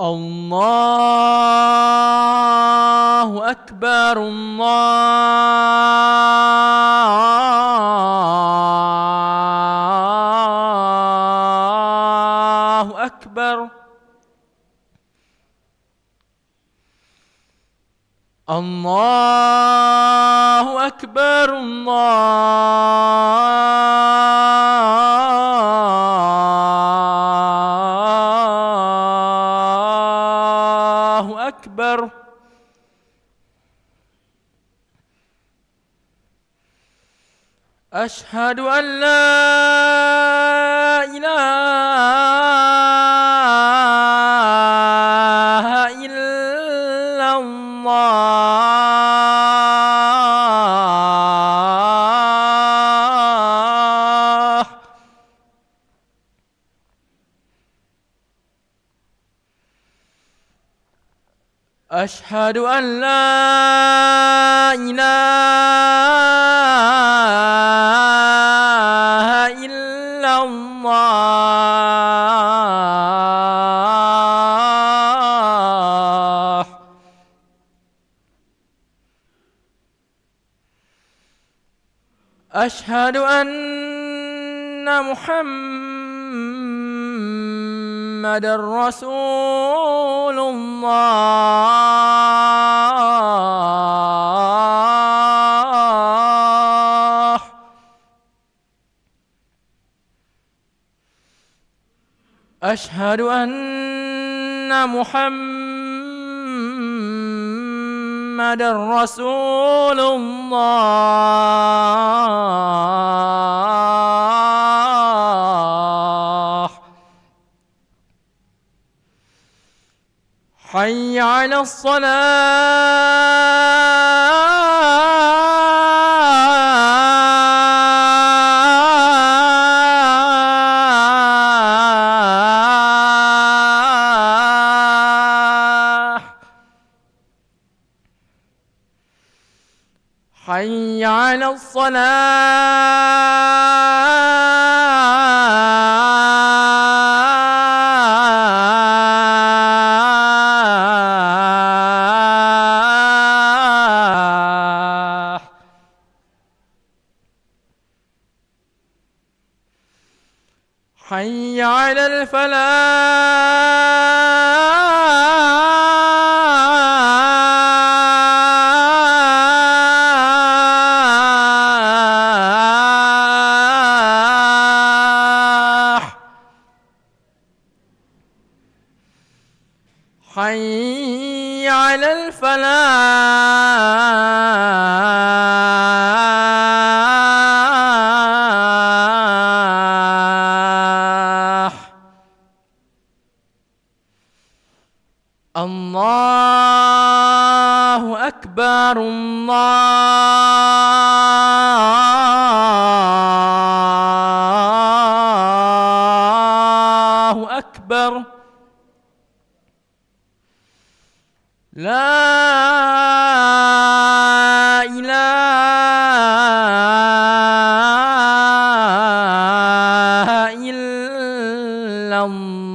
الله أكبر الله أكبر الله أكبر الله أكبر أشهد أن لا إله إلا الله أشهد أن لا إله إلا الله أشهد أن محمد رسول الله أشهد أن محمد رسول الله حي على الصلاة حي على الصلاة حي على الفلاح حي على الفلاح الله أكبر الله أكبر لا إله إلا الله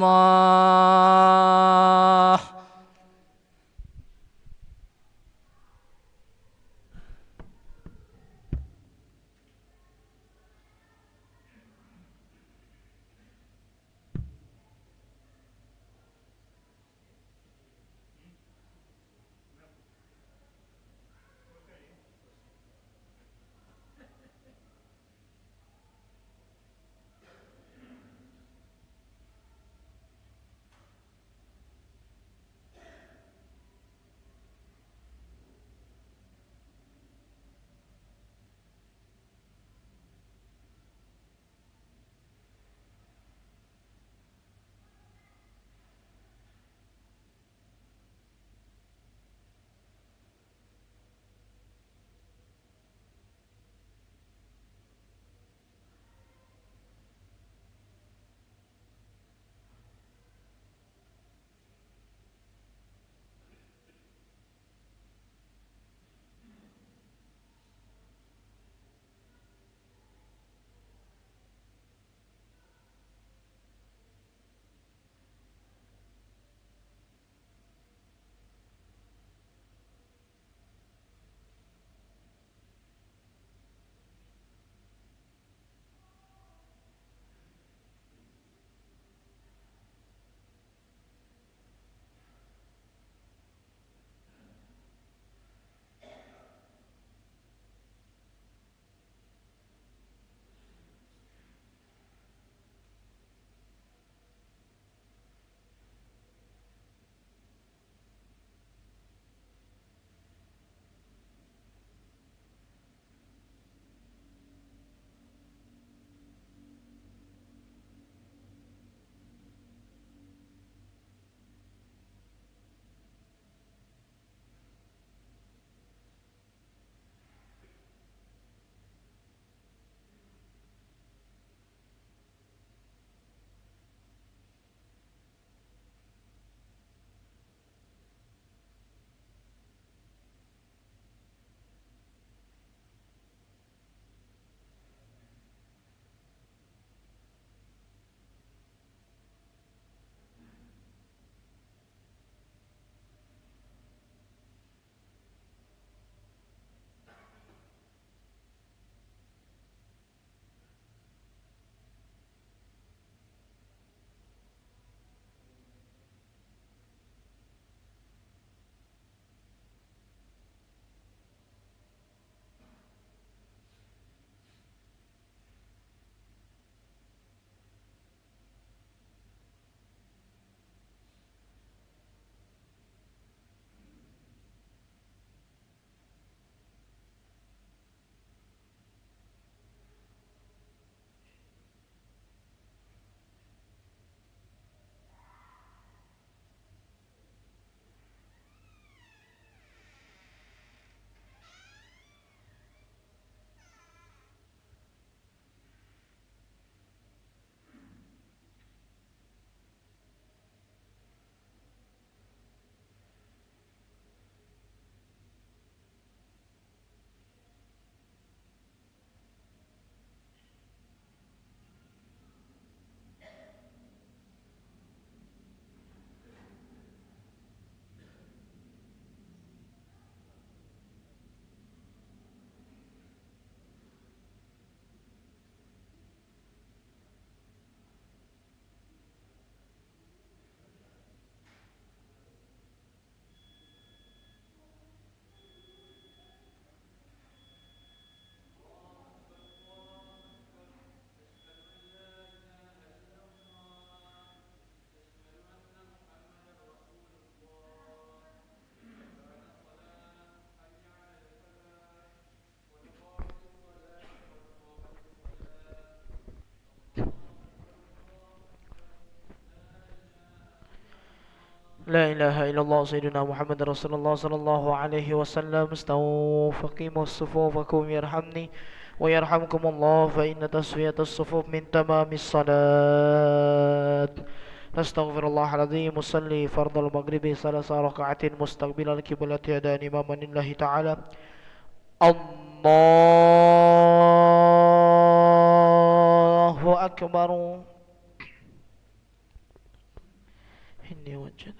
لا إله إلا الله سيدنا محمد رسول الله صلى الله عليه وسلم. استووا فقيموا صفوفكم يرحمني ويرحمكم الله، فإن تسوية الصفوف من تمام الصلاة. أستغفر الله العظيم. أصلي فرض المغرب 3 ركعات مستقبل القبلة يدان إماما لله تعالى. الله أكبر. إني وجهت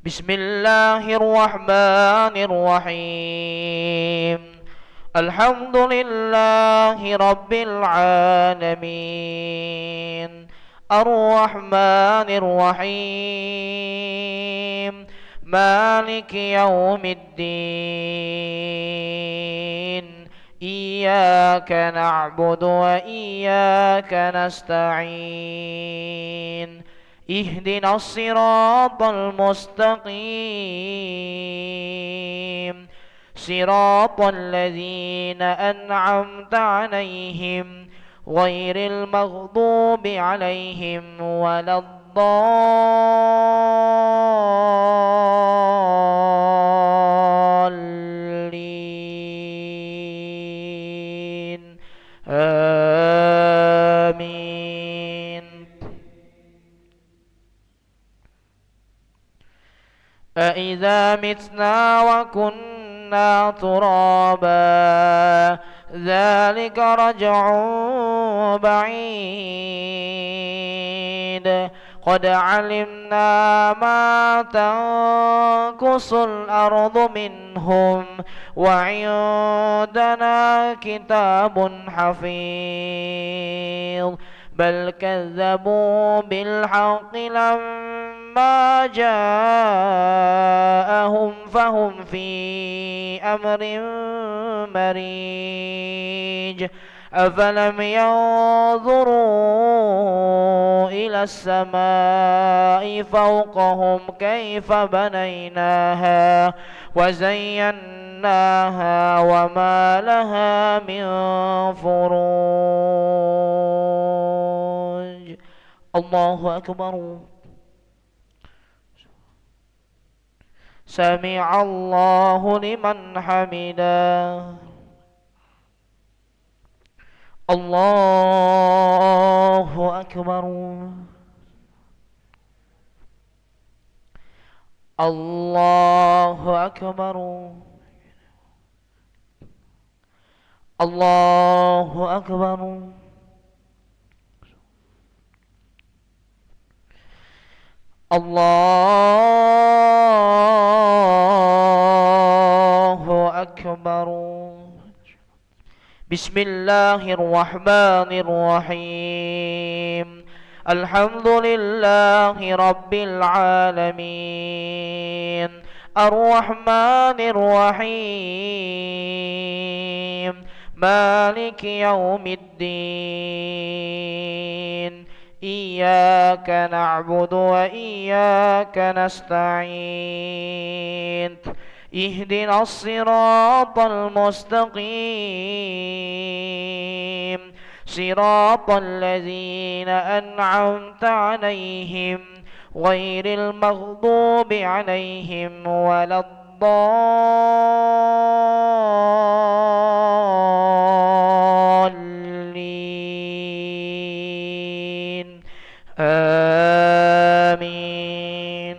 بسم الله الرحمن الرحيم. الحمد لله رب العالمين، الرحمن الرحيم، مالك يوم الدين. إياك نعبد وإياك نستعين. اهدنا الصراط المستقيم، صراط الذين أنعمت عليهم غير المغضوب عليهم ولا الضالين. آمين. أإذا متنا وكنا ترابا ذلك رجع بعيد. قد علمنا ما تنقص الأرض منهم وعندنا كتاب حفيظ. بل كذبوا بالحق لما جاءهم فهم في أمر مريج. أفلم ينظروا إلى السماء فوقهم كيف بنيناها وزيناها وما لها من فروج. الله أكبر. سمع الله لمن حمده. الله أكبر. الله أكبر. الله أكبر. الله أكبر. بسم الله الرحمن الرحيم. الحمد لله رب العالمين، الرحمن الرحيم، مالك يوم الدين. إياك نعبد وإياك نستعين. اهدنا الصراط المستقيم، صراط الذين أنعمت عليهم غير المغضوب عليهم ولا الضالين. آمين.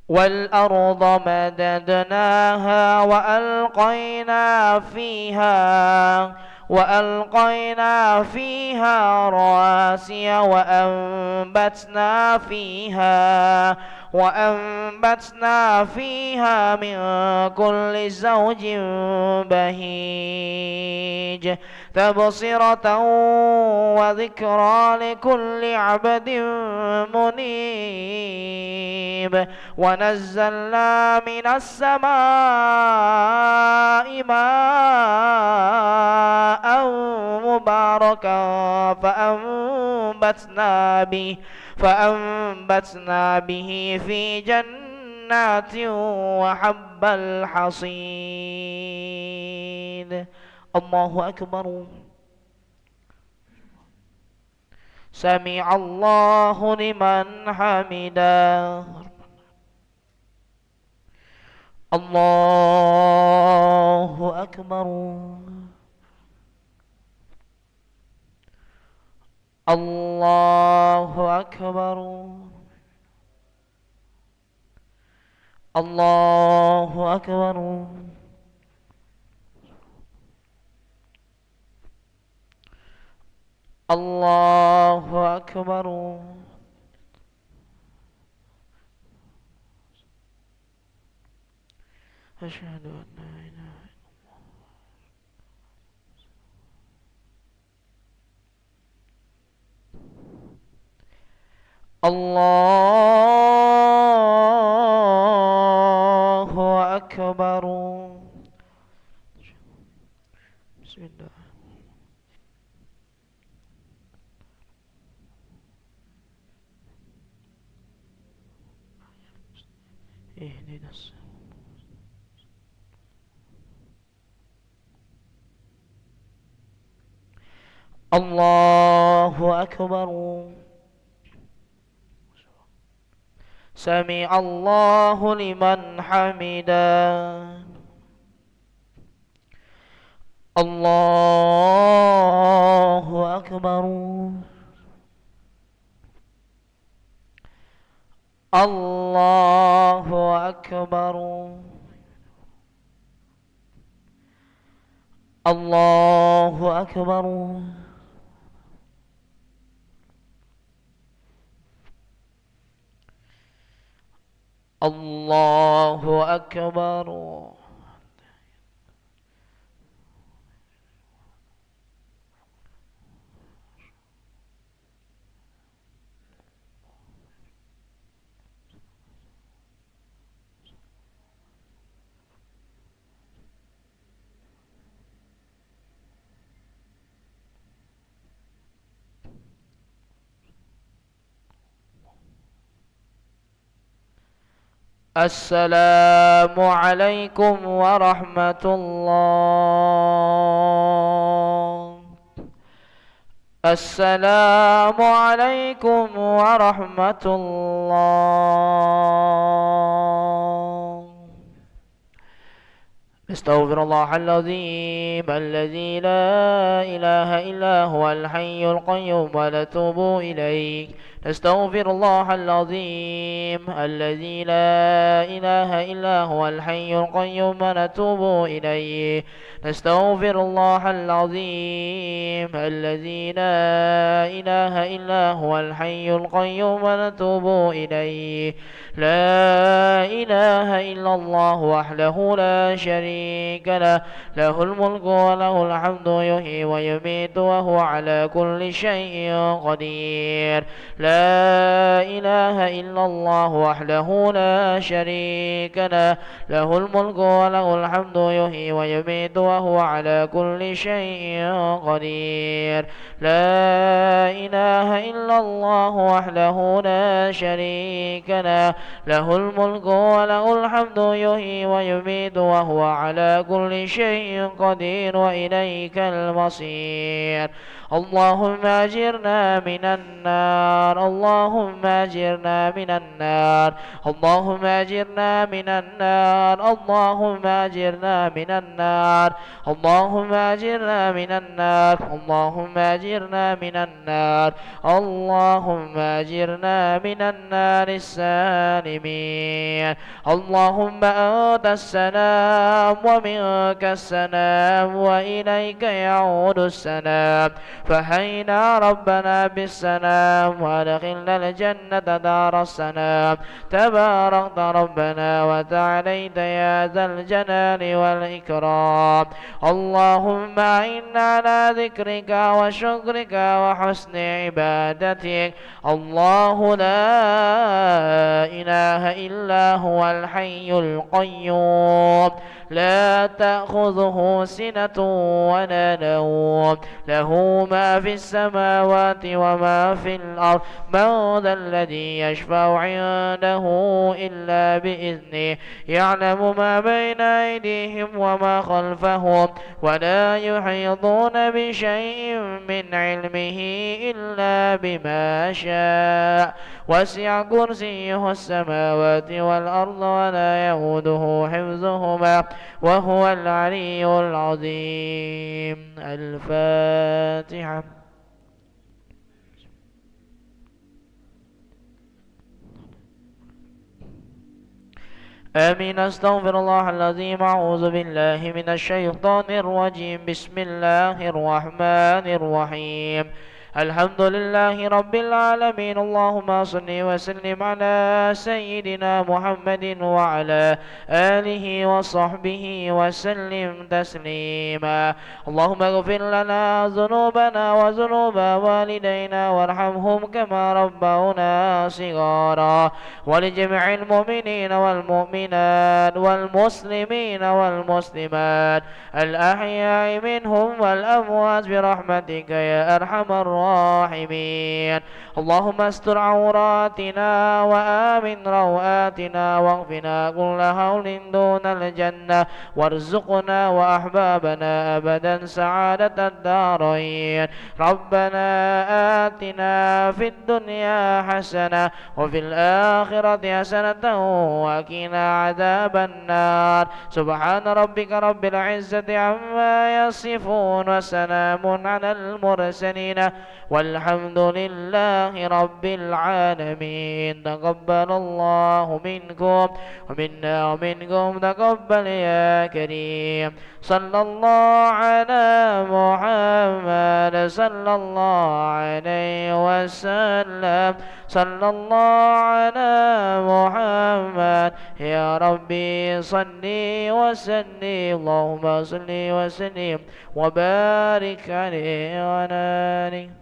والأرض مددناها وألقينا فيها رواسي وأنبتنا فيها من كل زوج بهيج. تبصرة وذكرى لكل عبد منيب. ونزلنا من السماء ماء مباركا فأنبتنا به في جنات وحب الحصيد. الله أكبر. سمع الله لمن حمده. الله أكبر. الله أكبر. الله أكبر. الله أكبر. أشهد أن لا إله إلا الله. الله أكبر. بسم الله. اهدنا الصراط. الله أكبر. سمع الله لمن حمده. الله أكبر. الله أكبر. الله أكبر. الله أكبر. السلام عليكم ورحمة الله. السلام عليكم ورحمة الله. استغفر الله العظيم الذي لا إله إلا هو الحي القيوم ونتوب إليه. نستغفر الله العظيم الذي لا إله إلا هو الحي القيوم ونتوب إليه. نستغفر الله العظيم الذي لا إله إلا هو الحي القيوم ونتوب إليه. لا إله إلا الله وحده لا شريك له، له الملك وله الحمد يحيي ويميت وهو على كل شيء قدير. لا إله إلا الله وحده لا شريك له، له الملك وله الحمد يحيي ويميت وهو على كل شيء قدير. لا إله إلا الله وحده لا شريك له، له الملك وله الحمد يحيي ويميت وهو على كل شيء قدير وإليك المصير. اللهم أجرنا من النار. اللهم أجرنا من النار. اللهم أجرنا من النار. اللهم أجرنا من النار. اللهم أجرنا من النار. اللهم أجرنا من النار. اللهم أجرنا من النار السالمين. اللهم أنت السلام ومنك السلام وإليك يعود السلام. فحينا ربنا بالسلام وادخلنا الجنة دار السلام. تباركت ربنا وتعاليت يا ذا الجلال والإكرام. اللهم إنا على ذكرك وشكرك وحسن عبادتك. الله لا إله إلا هو الحي القيوم، لا تأخذه سنة ولا نوم، له ما في السماوات وما في الأرض من ذا الذي يشفع عنده إلا بإذنه يعلم ما بين أيديهم وما خلفهم ولا يحيطون بشيء من علمه إلا بما شاء وسع كرسيه السماوات والأرض ولا يؤوده حفظهما وهو العلي العظيم. الفاتحة. آمين. أستغفر الله العظيم. أعوذ بالله من الشيطان الرجيم. بسم الله الرحمن الرحيم. الحمد لله رب العالمين. اللهم صل وسلم على سيدنا محمد وعلى آله وصحبه وسلم تسليما. اللهم اغفر لنا ذنوبنا وذنوب والدينا وارحمهم كما ربونا صغارا ولجميع المؤمنين والمؤمنات والمسلمين والمسلمات الأحياء منهم والأموات برحمتك يا أرحم الراحمين. اللهم استر عوراتنا وآمن روآتنا واغفنا كل هول دون الجنة وارزقنا وأحبابنا أبدا سعادة الدارين. ربنا آتنا في الدنيا حسنة وفي الآخرة حسنة وقنا عذاب النار. سبحان ربك رب العزة عما يصفون وسلام على المرسلين والحمد لله رب العالمين. تقبل الله منكم ومنا ومنكم تقبل يا كريم. صلى الله على محمد صلى الله عليه وسلم. صلى الله على محمد يا ربي صل وسلم. اللهم صل وسلم وبارك عليه وعلى آله.